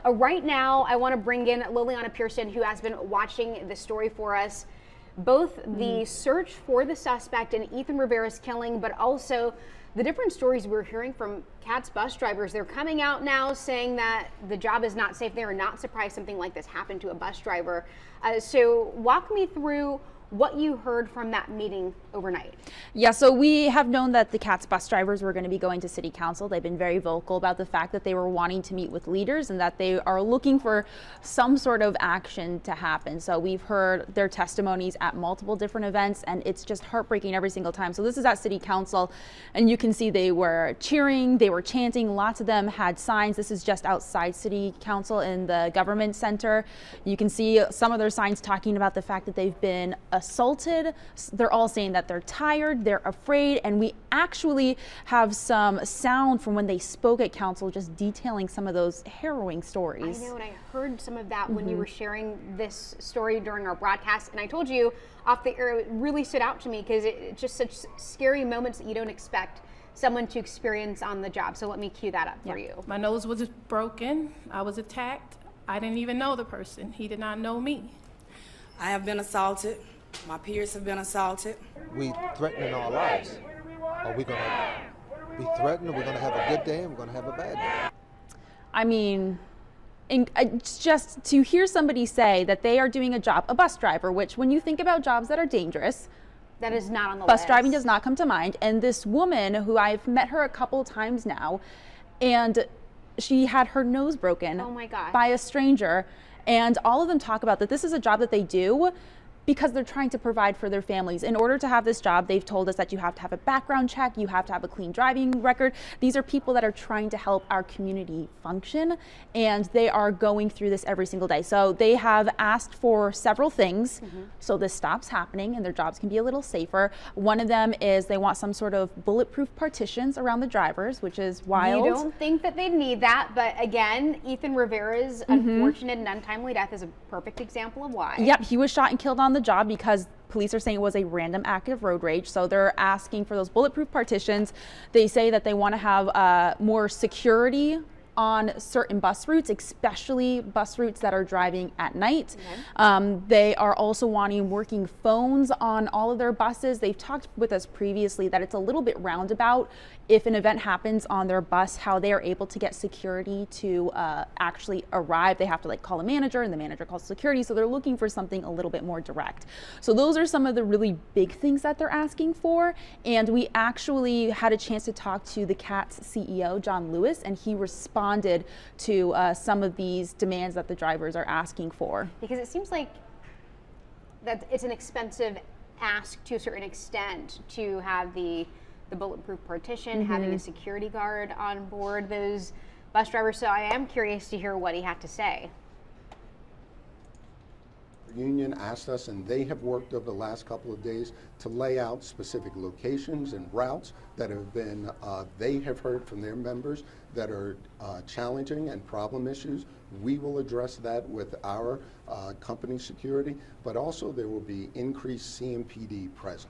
Right now, I want to bring in Liliana Pearson, who has been watching the story for us. Both the search for the suspect in Ethan Rivera's killing, but also the different stories we're hearing from CATS bus drivers. They're coming out now saying that the job is not safe. They are not surprised something like this happened to a bus driver. So walk me through what you heard from that meeting overnight. Yeah, so we have known that the CATS bus drivers were going to be going to City Council. They've been very vocal about the fact that they were wanting to meet with leaders and that they are looking for some sort of action to happen. So we've heard their testimonies at multiple different events, and it's just heartbreaking every single time. So this is at City Council, and you can see they were cheering, they were chanting. Lots of them had signs. This is just outside City Council in the government center. You can see some of their signs talking about the fact that they've been assaulted. They're all saying that they're tired, they're afraid, and we actually have some sound from when they spoke at council just detailing some of those harrowing stories. I know, and I heard some of that when you were sharing this story during our broadcast, and I told you off the air, it really stood out to me because it's just such scary moments that you don't expect someone to experience on the job. So let me cue that up for you. My nose was broken, I was attacked, I didn't even know the person, he did not know me. I have been assaulted. My peers have been assaulted. We threatening our lives. Are we going to be threatened? Are we going to have a good day and we're going to have a bad day? I mean, it's just to hear somebody say that they are doing a job, a bus driver, which when you think about jobs that are dangerous, that is not on the bus list. Driving does not come to mind. And this woman who I've met her a couple times now, and she had her nose broken by a stranger. And all of them talk about that this is a job that they do because they're trying to provide for their families. In order to have this job, they've told us that you have to have a background check, you have to have a clean driving record. These are people that are trying to help our community function, and they are going through this every single day. So they have asked for several things so this stops happening and their jobs can be a little safer. One of them is they want some sort of bulletproof partitions around the drivers, which is wild. You don't think that they'd need that, but again, Ethan Rivera's unfortunate and untimely death is a perfect example of why. Yep, he was shot and killed on the job because police are saying it was a random act of road rage. So they're asking for those bulletproof partitions. They say that they want to have more security on certain bus routes, especially bus routes that are driving at night. They are also wanting working phones on all of their buses. They've talked with us previously that it's a little bit roundabout if an event happens on their bus, how they are able to get security to actually arrive. They have to call a manager and the manager calls security. So they're looking for something a little bit more direct. So those are some of the really big things that they're asking for. And we actually had a chance to talk to the CATS CEO, John Lewis, and he responded to some of these demands that the drivers are asking for. Because it seems like that it's an expensive ask to a certain extent to have the bulletproof partition, having a security guard on board those bus drivers. So I am curious to hear what he had to say. The union asked us, and they have worked over the last couple of days to lay out specific locations and routes that have been, they have heard from their members that are challenging and problem issues. We will address that with our company security, but also there will be increased CMPD presence.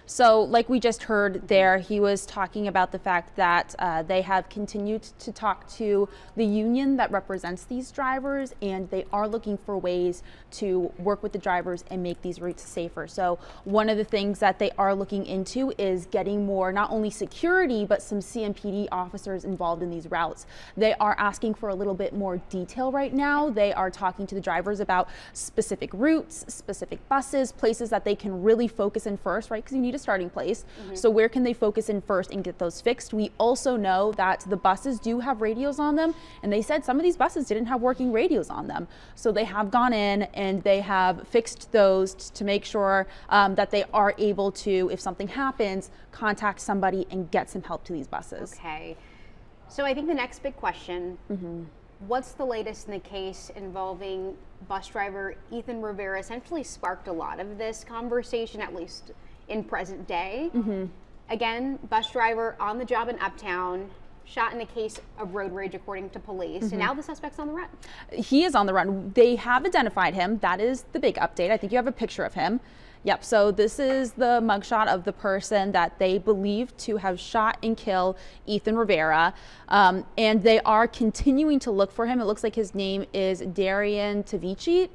So like we just heard there, he was talking about the fact that they have continued to talk to the union that represents these drivers, and they are looking for ways to work with the drivers and make these routes safer. So one of the things that they are looking into is getting more, not only security, but some CMPD officers involved in these routes. They are asking for a little bit more detail right now. They are talking to the drivers about specific routes, specific buses, places that they can really focus in first, right? Because you need a starting place. So where can they focus in first and get those fixed? We also know that the buses do have radios on them, and they said some of these buses didn't have working radios on them. So they have gone in and they have fixed those to make sure that they are able to, if something happens, contact somebody and get some help to these buses. Okay. So I think the next big question, what's the latest in the case involving bus driver Ethan Rivera? Essentially sparked a lot of this conversation, at least in present day. Again, bus driver on the job in Uptown, shot in a case of road rage according to police, and now the suspect's on the run. He is on the run. They have identified him. That is the big update. I think you have a picture of him. Yep, so this is the mugshot of the person that they believe to have shot and killed Ethan Rivera. And they are continuing to look for him. It looks like his name is Darian Tavici.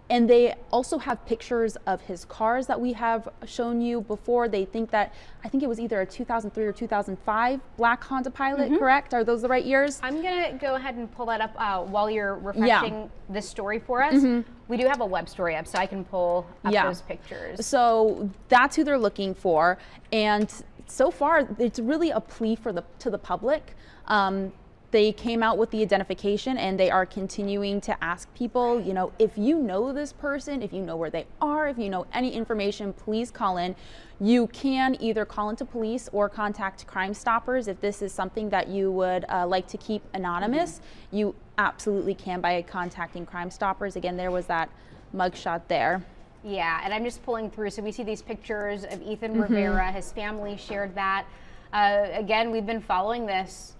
And they also have pictures of his cars that we have shown you before. They think that, I think it was either a 2003 or 2005 black Honda Pilot, correct? Are those the right years? I'm going to go ahead and pull that up while you're refreshing this story for us. We do have a web story up, so I can pull up those pictures. So that's who they're looking for. And so far, it's really a plea to the public. They came out with the identification, and they are continuing to ask people, you know, if you know this person, if you know where they are, if you know any information, please call in. You can either call into police or contact Crime Stoppers. If this is something that you would like to keep anonymous, you absolutely can by contacting Crime Stoppers. Again, there was that mugshot there. Yeah, and I'm just pulling through. So we see these pictures of Ethan Rivera. His family shared that. Again, we've been following this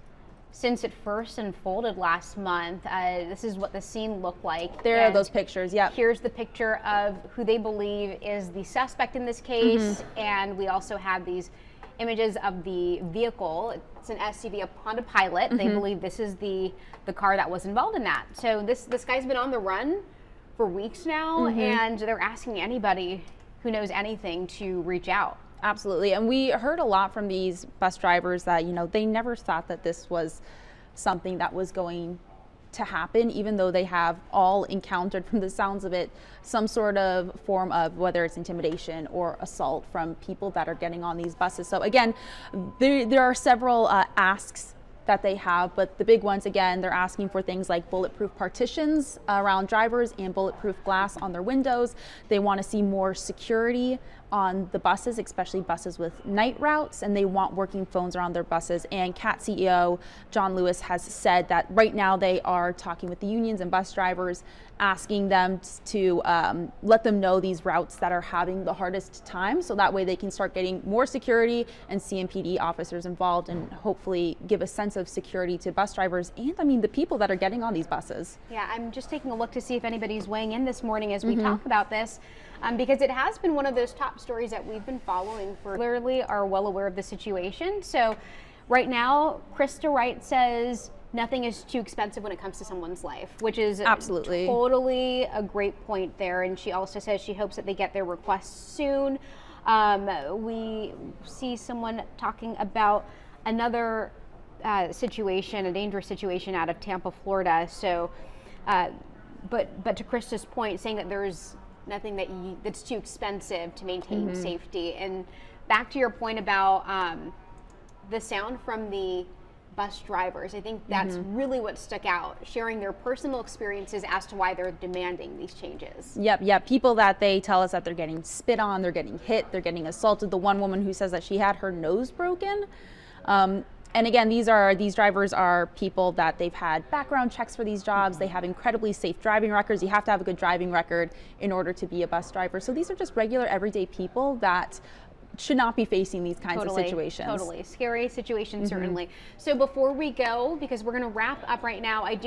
since it first unfolded last month. This is what the scene looked like. There are those pictures, yeah. Here's the picture of who they believe is the suspect in this case. And we also have these images of the vehicle. It's an SUV, a Honda Pilot. They believe this is the car that was involved in that. So this guy's been on the run for weeks now, and they're asking anybody who knows anything to reach out. Absolutely. And we heard a lot from these bus drivers that, you know, they never thought that this was something that was going to happen, even though they have all encountered, from the sounds of it, some sort of form of, whether it's intimidation or assault from people that are getting on these buses. So again, there are several asks that they have, but the big ones, again, they're asking for things like bulletproof partitions around drivers and bulletproof glass on their windows. They want to see more security on the buses, especially buses with night routes, and they want working phones around their buses. And CAT CEO John Lewis has said that right now they are talking with the unions and bus drivers, asking them to let them know these routes that are having the hardest time, so that way they can start getting more security and CMPD officers involved, and hopefully give a sense of security to bus drivers and, I mean, the people that are getting on these buses. Yeah, I'm just taking a look to see if anybody's weighing in this morning as we talk about this, because it has been one of those top stories that we've been following for, clearly are well aware of the situation. So right now, Krista Wright says nothing is too expensive when it comes to someone's life, which is absolutely totally a great point there. And she also says she hopes that they get their requests soon. We see someone talking about another situation, a dangerous situation out of Tampa, Florida. So, but to Krista's point, saying that there's nothing that's too expensive to maintain safety. And back to your point about the sound from the bus drivers, I think that's really what stuck out, sharing their personal experiences as to why they're demanding these changes. Yep. People that they tell us that they're getting spit on, they're getting hit, they're getting assaulted. The one woman who says that she had her nose broken. And again, these drivers are people that they've had background checks for these jobs. They have incredibly safe driving records. You have to have a good driving record in order to be a bus driver. So these are just regular, everyday people that should not be facing these kinds of situations. Totally. Scary situation, certainly. So before we go, because we're going to wrap up right now, I do